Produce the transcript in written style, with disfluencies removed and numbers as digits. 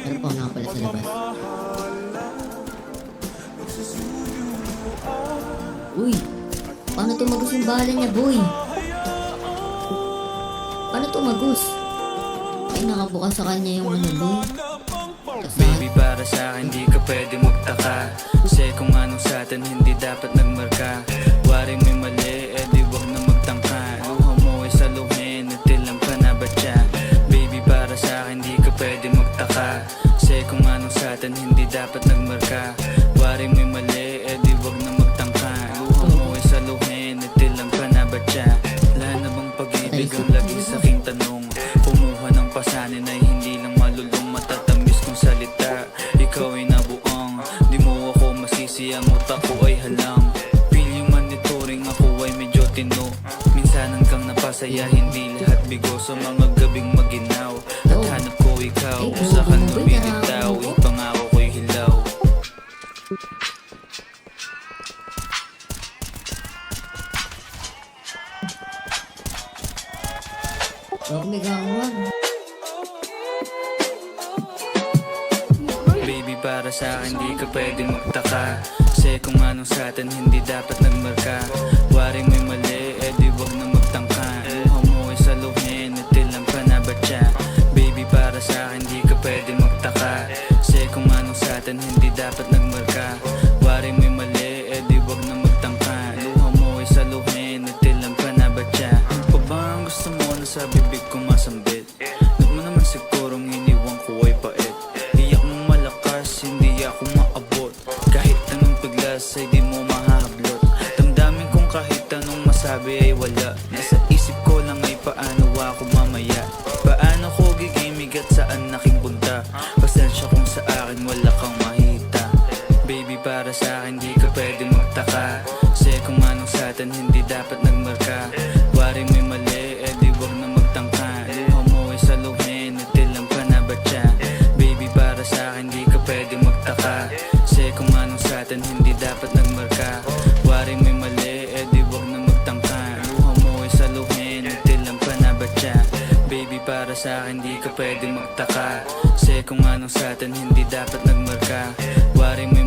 Ano pa nga pala sa labas? Uy! Paano tumagos yung bala niya, boy? Paano tumagos? Ay, nakabukas sa kanya yung ano, boy. Baby, para sa akin di ka pwede magtaka, kasi kung anong sa atin hindi dapat nagmarka. Wari mo'y mali, di wag na magtangka. Luha mo ay saluhin, natilang ka na ba siya? Baby, para sa akin di ka pwede magtaka, kasi kung anong sa atin hindi dapat nagmarka. Wari mo'y mali, di wag na magtangka. Luha mo ay saluhin, natilang ka na ba siya? Wala na bang pag-ibig ang lagi sa aking tanong? Kumuha ng pasanin ay hindi lang malulong, matatamis kong salita. Ikaw ay nabuang, di mo ako masisi, ang utak ko ay halang. Feel yung monitoring, ako ay medyo tino. Minsan hanggang napasaya, hindi lahat bigo. Sa mga gabing maginaw, at hanap ko ikaw. Sa ka lumilitaw, ipangako ko'y hilaw. Huwag may gawang. Baby, para sa akin di ka pwede magtaka, kasi kung anong sa atin hindi dapat nagmarka. Wari mo'y mali, di wag na magtangka. Luha mo ay saluhin, natilang ka na ba siya? Baby, para sa akin di ka pwede magtaka, kasi kung anong sa atin hindi dapat nagmarka. Wari mo'y mali, di wag na magtangka. Luha mo ay saluhin, natilang ka na ba siya? Pa ba ang gusto mo na sa bibig ko masambit? Huwag mo naman sigurong iniwan ko ay pait. Iyak mo malakas, hindi ako maabot. Kahit anong piglas ay di mo mahahablot. Damdamin kong kahit anong masabi ay wala. Nasa isip ko lang ay paano ako mamaya. Paano ko gigimig at saan aking punta? Pasensya kung sa akin wala kang mahita. Baby, para sa akin di ka pwede magtaka, kasi kung anong sa atin hindi dapat nagmarka. Wari mo'y mali, di wag na magtangka. Luha mo ay saluhin, natilang ka na ba siya? Baby, para sa akin di ka pwede magtaka, kasi kung anong sa atin hindi dapat nagmarka. Wari mo'y mali, di wag na magtangka. Luha mo ay saluhin, natilang ka na ba siya? Baby, para sa akin di ka pwede magtaka, kasi kung anong sa atin hindi dapat nagmarka. Wari mo'y